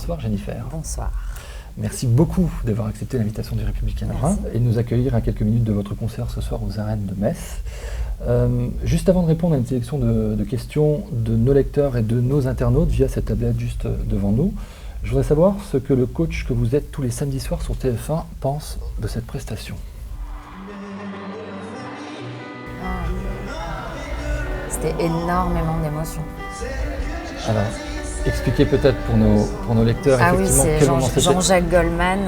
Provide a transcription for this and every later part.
Bonsoir Jennifer. Bonsoir. Merci beaucoup d'avoir accepté l'invitation du Républicain Lorrain et de nous accueillir à quelques minutes de votre concert ce soir aux Arènes de Metz. Juste avant de répondre à une sélection de questions de nos lecteurs et de nos internautes via cette tablette juste devant nous, je voudrais savoir ce que le coach que vous êtes tous les samedis soirs sur TF1 pense de cette prestation. C'était énormément d'émotions. Alors, expliquez peut-être pour nos lecteurs effectivement quel moment c'était. Jean-Jacques Goldman.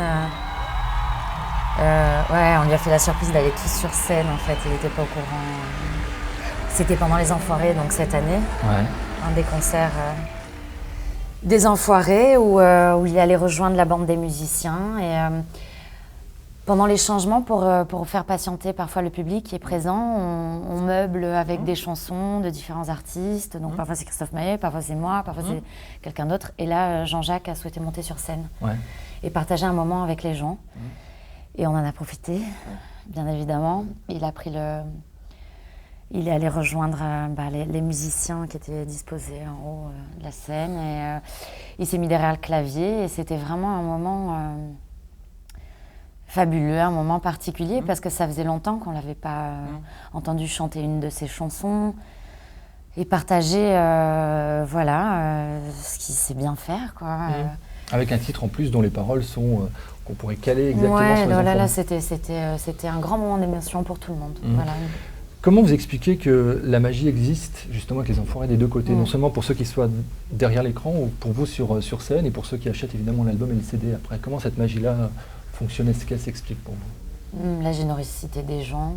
On lui a fait la surprise d'aller tous sur scène en fait, il n'était pas au courant. C'était pendant les Enfoirés, donc cette année, un des concerts des Enfoirés où il allait rejoindre la bande des musiciens. Et pendant les changements, pour faire patienter parfois le public qui est présent, on meuble avec des chansons de différents artistes. Donc parfois c'est Christophe Maé, parfois c'est moi, parfois c'est quelqu'un d'autre. Et là, Jean-Jacques a souhaité monter sur scène et partager un moment avec les gens. Et on en a profité, bien évidemment. Il est allé rejoindre les musiciens qui étaient disposés en haut de la scène. Et il s'est mis derrière le clavier. Et c'était vraiment un moment fabuleux, un moment particulier, parce que ça faisait longtemps qu'on ne l'avait pas entendu chanter une de ses chansons. Et partager ce qu'il sait bien faire, quoi. Avec un titre en plus dont les paroles sont qu'on pourrait caler exactement sur les enfants. Là, c'était un grand moment d'émotion pour tout le monde. Voilà. Comment vous expliquez que la magie existe justement avec les Enfoirés des deux côtés, non seulement pour ceux qui soient derrière l'écran ou pour vous sur scène et pour ceux qui achètent évidemment l'album et le CD après? Comment cette magie-là fonctionne? Est-ce qu'elle s'explique pour vous? La générosité des gens.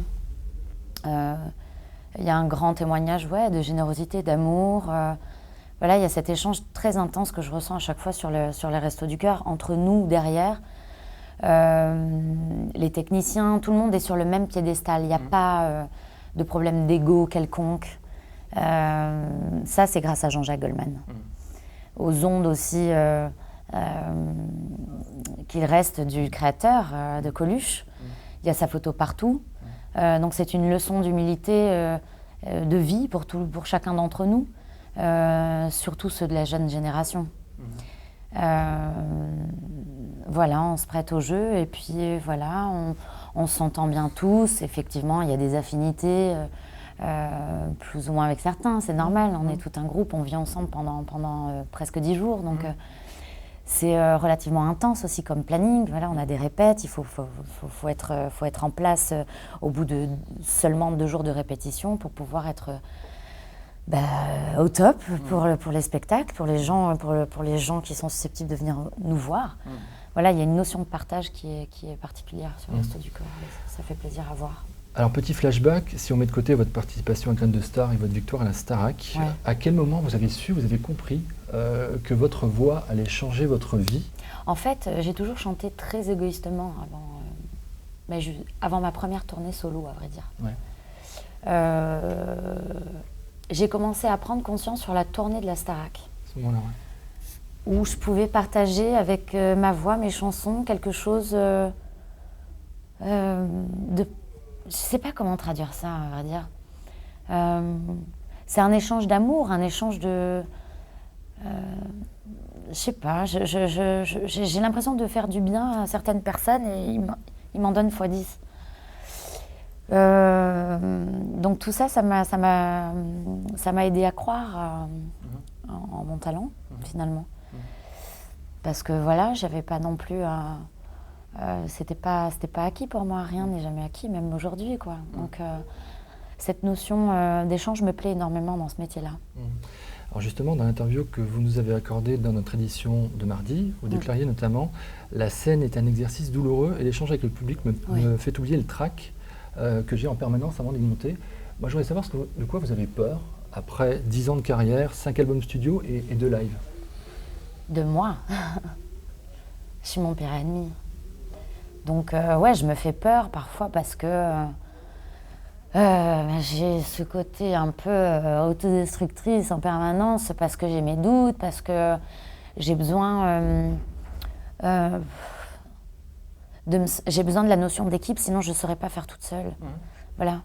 Il y a un grand témoignage de générosité, d'amour. Il y a cet échange très intense que je ressens à chaque fois sur les Restos du Cœur, entre nous, derrière. Les techniciens, tout le monde est sur le même piédestal. Il n'y a pas de problème d'ego quelconque. Ça, c'est grâce à Jean-Jacques Goldman. Aux ondes aussi qu'il reste du créateur de Coluche. Il y a sa photo partout. Donc c'est une leçon d'humilité, de vie pour chacun d'entre nous. Surtout ceux de la jeune génération. On se prête au jeu et puis on s'entend bien tous. Effectivement, il y a des affinités plus ou moins avec certains, c'est normal. On est tout un groupe, on vit ensemble pendant presque 10 jours. Donc c'est relativement intense aussi comme planning. On a des répètes, il faut être en place au bout de seulement 2 jours de répétition pour pouvoir être au top pour les spectacles, pour les gens qui sont susceptibles de venir nous voir. Il y a une notion de partage qui est particulière sur le Restos du Cœur. Ça fait plaisir à voir. Alors, petit flashback, si on met de côté votre participation à Graines de Star et votre victoire à la Starac, à quel moment vous avez compris que votre voix allait changer votre vie? En fait, j'ai toujours chanté très égoïstement avant ma première tournée solo, à vrai dire. J'ai commencé à prendre conscience sur la tournée de la Starac. Ce moment-là, où je pouvais partager avec ma voix, mes chansons, quelque chose de... Je ne sais pas comment traduire ça, à vrai dire. C'est un échange d'amour, un échange de... je ne sais pas, j'ai l'impression de faire du bien à certaines personnes et ils m'en donnent x10. Donc tout ça, ça m'a aidé à croire en mon talent, finalement. Parce que j'avais pas non plus c'était pas acquis pour moi, rien n'est jamais acquis, même aujourd'hui, quoi. Donc cette notion d'échange me plaît énormément dans ce métier-là. Alors justement, dans l'interview que vous nous avez accordée dans notre édition de mardi, vous déclariez notamment « La scène est un exercice douloureux et l'échange avec le public me fait oublier le trac que j'ai en permanence avant d'y monter. » Moi, je voudrais savoir de quoi vous avez peur après 10 ans de carrière, 5 albums studio et 2 lives. De moi. Je suis mon pire ennemi. Donc, je me fais peur parfois parce que j'ai ce côté un peu autodestructrice en permanence, parce que j'ai mes doutes, parce que j'ai besoin j'ai besoin de la notion d'équipe, sinon je ne saurais pas faire toute seule. Voilà.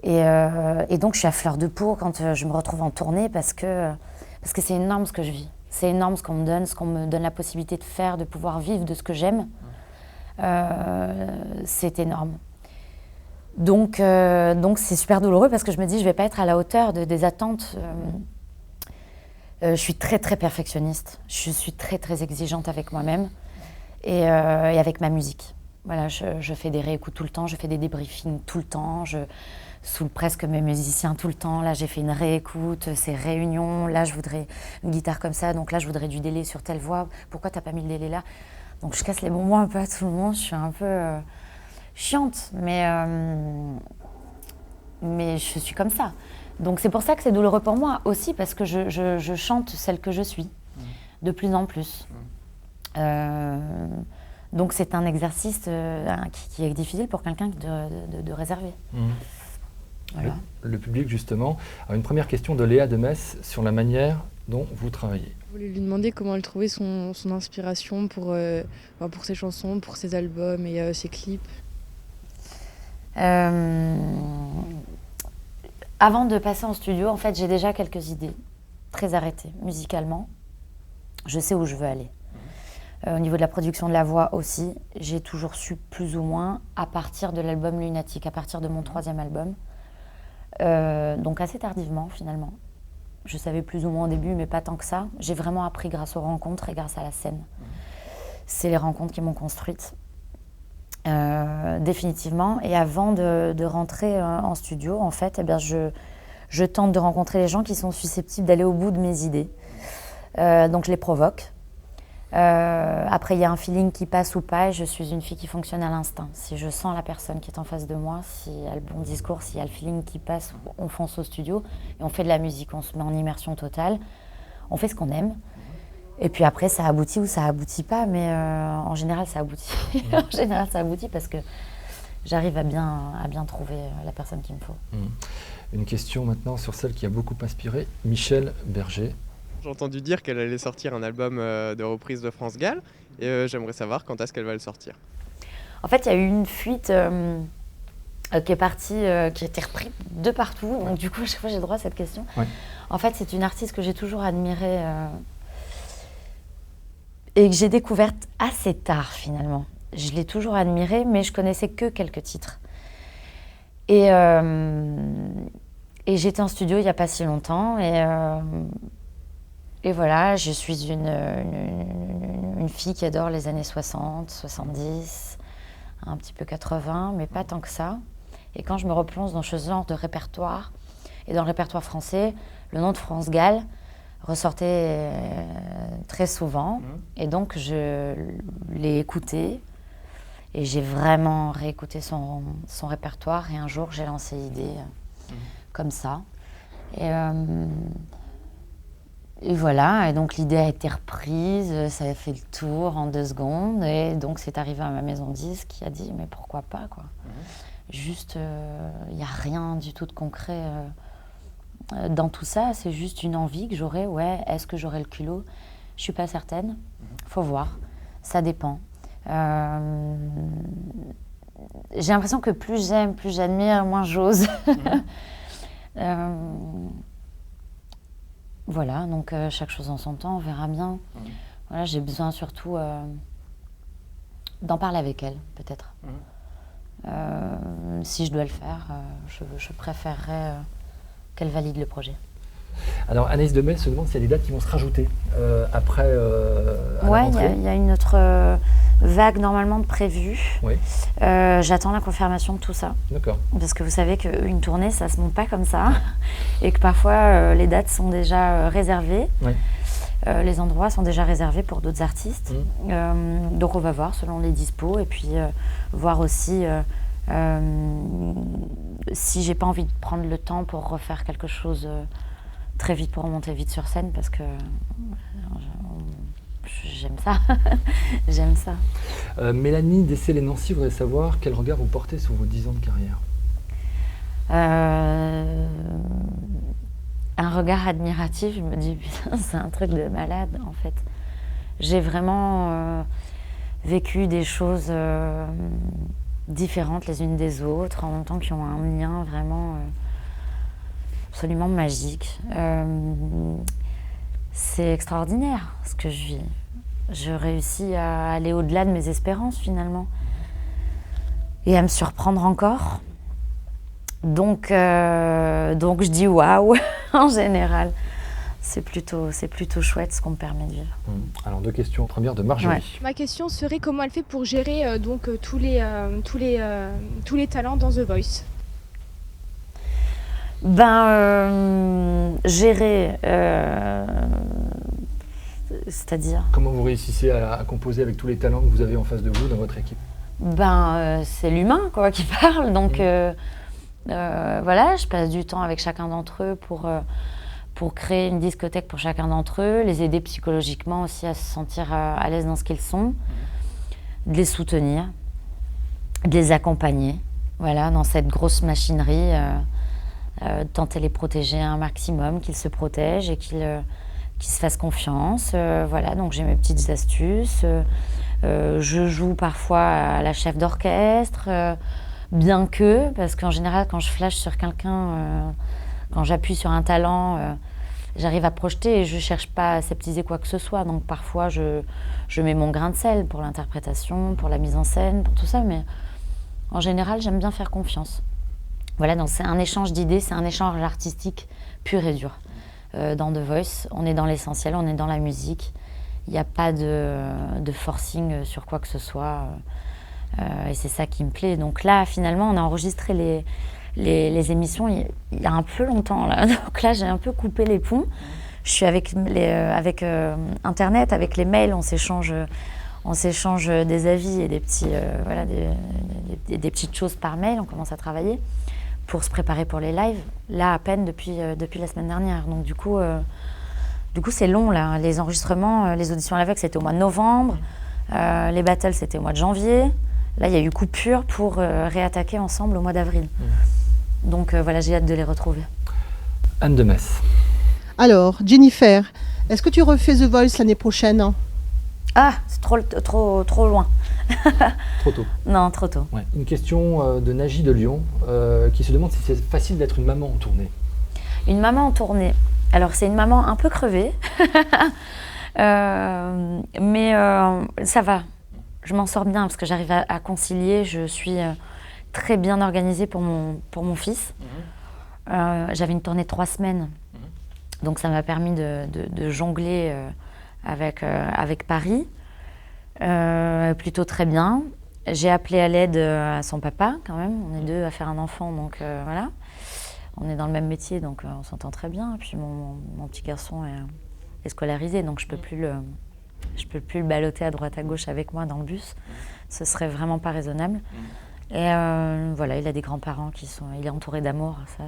Et donc, je suis à fleur de peau quand je me retrouve en tournée parce que c'est énorme ce que je vis. C'est énorme ce qu'on me donne la possibilité de faire, de pouvoir vivre de ce que j'aime. C'est énorme. Donc c'est super douloureux parce que je me dis je vais pas être à la hauteur des attentes. Je suis très très perfectionniste. Je suis très très exigeante avec moi-même et avec ma musique. Voilà, je fais des réécoutes tout le temps, je fais des débriefings tout le temps, je saoule presque mes musiciens tout le temps. Là, j'ai fait une réécoute, ces réunions. Là, je voudrais une guitare comme ça, donc là, je voudrais du délai sur telle voix. Pourquoi t'as pas mis le délai là? Donc, je casse les bonbons un peu à tout le monde. Je suis un peu chiante, mais je suis comme ça. Donc, c'est pour ça que c'est douloureux pour moi aussi, parce que je chante celle que je suis, de plus en plus. Donc c'est un exercice qui est difficile pour quelqu'un de réservé. Voilà. Le public, justement, a une première question de Léa de Metz sur la manière dont vous travaillez. Je voulais lui demander comment elle trouvait son inspiration pour ses chansons, pour ses albums et ses clips. Avant de passer en studio, en fait, j'ai déjà quelques idées très arrêtées musicalement. Je sais où je veux aller. Au niveau de la production de la voix aussi, j'ai toujours su plus ou moins à partir de l'album Lunatique, à partir de mon 3e album. Donc assez tardivement finalement. Je savais plus ou moins au début, mais pas tant que ça. J'ai vraiment appris grâce aux rencontres et grâce à la scène. C'est les rencontres qui m'ont construite, définitivement. Et avant de rentrer en studio, en fait, eh bien, je tente de rencontrer les gens qui sont susceptibles d'aller au bout de mes idées. Donc je les provoque. Après, il y a un feeling qui passe ou pas, et je suis une fille qui fonctionne à l'instinct. Si je sens la personne qui est en face de moi, s'il y a le bon discours, s'il y a le feeling qui passe, on fonce au studio et on fait de la musique, on se met en immersion totale, on fait ce qu'on aime. Et puis après, ça aboutit ou ça aboutit pas, mais en général, ça aboutit. En général, ça aboutit parce que j'arrive à bien trouver la personne qu'il me faut. Une question maintenant sur celle qui a beaucoup inspiré, Michel Berger. J'ai entendu dire qu'elle allait sortir un album de reprise de France Gall et j'aimerais savoir quand est-ce qu'elle va le sortir. En fait, il y a eu une fuite qui est partie, qui a été reprise de partout. Donc du coup, à chaque fois, j'ai droit à cette question. Ouais. En fait, c'est une artiste que j'ai toujours admirée et que j'ai découverte assez tard finalement. Je l'ai toujours admirée, mais je connaissais que quelques titres. Et j'étais en studio il n'y a pas si longtemps et voilà, je suis une fille qui adore les années 60, 70, un petit peu 80, mais pas tant que ça. Et quand je me replonge dans ce genre de répertoire, et dans le répertoire français, le nom de France Gall ressortait très souvent. Et donc, je l'ai écouté, et j'ai vraiment réécouté son répertoire. Et un jour, j'ai lancé l'idée comme ça. Et voilà, et donc l'idée a été reprise, ça a fait le tour en 2 secondes, et donc c'est arrivé à ma maison de disque qui a dit mais pourquoi pas quoi. Juste, il n'y a rien du tout de concret dans tout ça, c'est juste une envie que j'aurais, est-ce que j'aurais le culot? Je suis pas certaine, faut voir, ça dépend. J'ai l'impression que plus j'aime, plus j'admire, moins j'ose. Voilà, donc chaque chose en son temps, on verra bien. Voilà, j'ai besoin surtout d'en parler avec elle, peut-être. Si je dois le faire, je préférerais qu'elle valide le projet. Alors Anaïs Demel se demande s'il y a des dates qui vont se rajouter après ouais, il y a une autre vague normalement de prévue. Oui. J'attends la confirmation de tout ça. D'accord. Parce que vous savez qu'une tournée, ça se monte pas comme ça. Et que parfois, les dates sont déjà réservées. Oui. Les endroits sont déjà réservés pour d'autres artistes. Donc on va voir selon les dispos. Et puis voir aussi si j'ai pas envie de prendre le temps pour refaire quelque chose très vite pour remonter vite sur scène. Parce que j'aime ça. J'aime ça. Mélanie Dessay-les-Nancy voudrait savoir quel regard vous portez sur vos 10 ans de carrière. Un regard admiratif, je me dis, putain, c'est un truc de malade, en fait. J'ai vraiment vécu des choses différentes les unes des autres, en même temps qui ont un lien vraiment absolument magique. C'est extraordinaire ce que je vis. Je réussis à aller au-delà de mes espérances finalement et à me surprendre encore. Donc je dis waouh en général. C'est plutôt chouette ce qu'on me permet de vivre. Alors 2 questions. Première de Marjorie. Ouais. Ma question serait comment elle fait pour gérer tous les talents dans The Voice. Gérer, c'est-à-dire Comment vous réussissez à composer avec tous les talents que vous avez en face de vous dans votre équipe? c'est l'humain quoi qui parle. Donc voilà, je passe du temps avec chacun d'entre eux pour créer une discothèque pour chacun d'entre eux, les aider psychologiquement aussi à se sentir à l'aise dans ce qu'ils sont, de les soutenir, de les accompagner, voilà, dans cette grosse machinerie, tenter de les protéger un maximum, qu'ils se protègent et qu'ils se fassent confiance. Voilà, donc j'ai mes petites astuces. Je joue parfois à la chef d'orchestre, bien que, parce qu'en général, quand je flash sur quelqu'un, quand j'appuie sur un talent, j'arrive à projeter et je ne cherche pas à aseptiser quoi que ce soit. Donc parfois, je mets mon grain de sel pour l'interprétation, pour la mise en scène, pour tout ça. Mais en général, j'aime bien faire confiance. Voilà, donc c'est un échange d'idées, c'est un échange artistique pur et dur. Dans The Voice, on est dans l'essentiel, on est dans la musique. Il n'y a pas de forcing sur quoi que ce soit. Et c'est ça qui me plaît. Donc là, finalement, on a enregistré les émissions il y a un peu longtemps. Là. Donc là, j'ai un peu coupé les ponts. Je suis avec Internet, avec les mails, on s'échange des avis et des petites choses par mail. On commence à travailler pour se préparer pour les lives. Là, à peine depuis la semaine dernière. Donc du coup, c'est long là. Les enregistrements, les auditions à l'aveugle, c'était au mois de novembre. Les battles, c'était au mois de janvier. Là, il y a eu coupure pour réattaquer ensemble au mois d'avril. Donc voilà, j'ai hâte de les retrouver. Anne de Metz. Alors, Jennifer, est-ce que tu refais The Voice l'année prochaine? Ah, c'est trop loin. Trop tôt. Non, trop tôt. Ouais. Une question de Naji de Lyon qui se demande si c'est facile d'être une maman en tournée. Une maman en tournée. Alors, c'est une maman un peu crevée. Mais ça va. Je m'en sors bien parce que j'arrive à concilier. Je suis très bien organisée pour mon fils. J'avais une tournée de 3 semaines. Donc ça m'a permis de jongler avec Paris. Plutôt très bien. J'ai appelé à l'aide à son papa quand même. On est 2 à faire un enfant, donc voilà. On est dans le même métier, donc on s'entend très bien. Et puis mon petit garçon est scolarisé, donc je peux plus le balloter à droite à gauche avec moi dans le bus. Ce serait vraiment pas raisonnable. Et voilà, il a des grands-parents il est entouré d'amour, ça.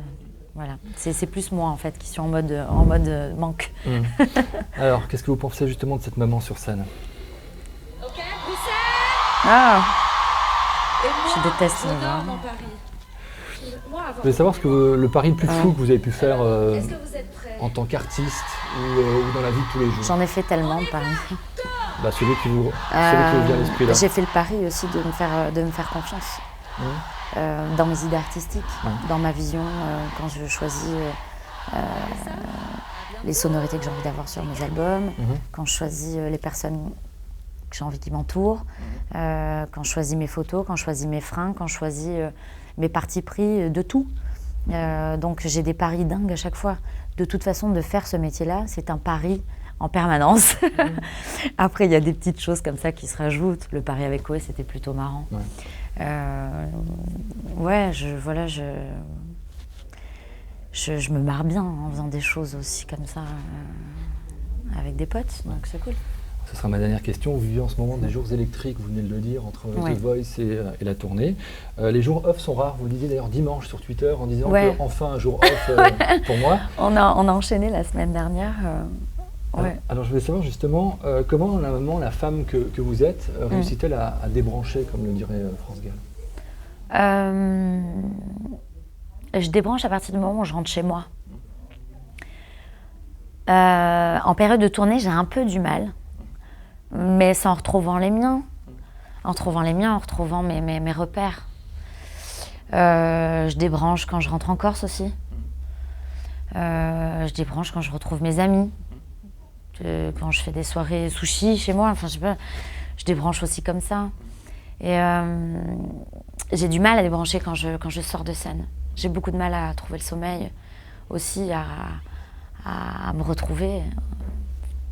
Voilà, c'est plus moi en fait qui suis en mode manque. Alors, qu'est-ce que vous pensez justement de cette maman sur scène? Ah, je déteste ce genre. Je voulais savoir le pari le plus fou que vous avez pu faire en tant qu'artiste ou dans la vie de tous les jours. J'en ai fait tellement de paris. Celui qui vous vient à l'esprit là. J'ai fait le pari aussi de me faire confiance. Dans mes idées artistiques, dans ma vision, quand je choisis les sonorités que j'ai envie d'avoir sur mes albums, quand je choisis les personnes que j'ai envie qui m'entourent, quand je choisis mes photos, quand je choisis mes freins, quand je choisis mes partis pris de tout. Donc j'ai des paris dingues à chaque fois. De toute façon, de faire ce métier-là, c'est un pari en permanence. Après, il y a des petites choses comme ça qui se rajoutent. Le pari avec Koé, c'était plutôt marrant. Je me marre bien en faisant des choses aussi comme ça avec des potes, donc c'est cool. Ce sera ma dernière question. Vous vivez en ce moment des jours électriques, vous venez de le dire, entre The Voice et la tournée. Les jours off sont rares, vous le disiez d'ailleurs dimanche sur Twitter en disant que enfin un jour off pour moi. On a enchaîné la semaine dernière. Alors je voulais savoir justement comment la femme que vous êtes réussit-elle à débrancher, comme le dirait France Gall? Je débranche à partir du moment où je rentre chez moi. En période de tournée, j'ai un peu du mal, mais c'est en retrouvant les miens, en retrouvant mes repères. Je débranche quand je rentre en Corse aussi. Je débranche quand je retrouve mes amis. Quand je fais des soirées sushi chez moi, enfin, je sais pas, je débranche aussi comme ça. Et j'ai du mal à débrancher quand je sors de scène. J'ai beaucoup de mal à trouver le sommeil, aussi à me retrouver.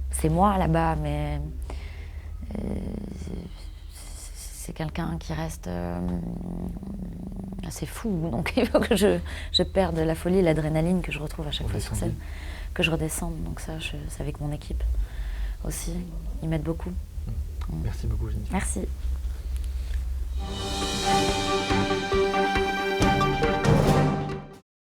C'est moi là-bas, mais c'est quelqu'un qui reste assez fou. Donc il faut que je perde la folie, l'adrénaline que je retrouve à chaque fois sur scène, que je redescende. Donc ça, c'est avec mon équipe aussi. Ils m'aident beaucoup. Merci beaucoup, Jennifer. Merci.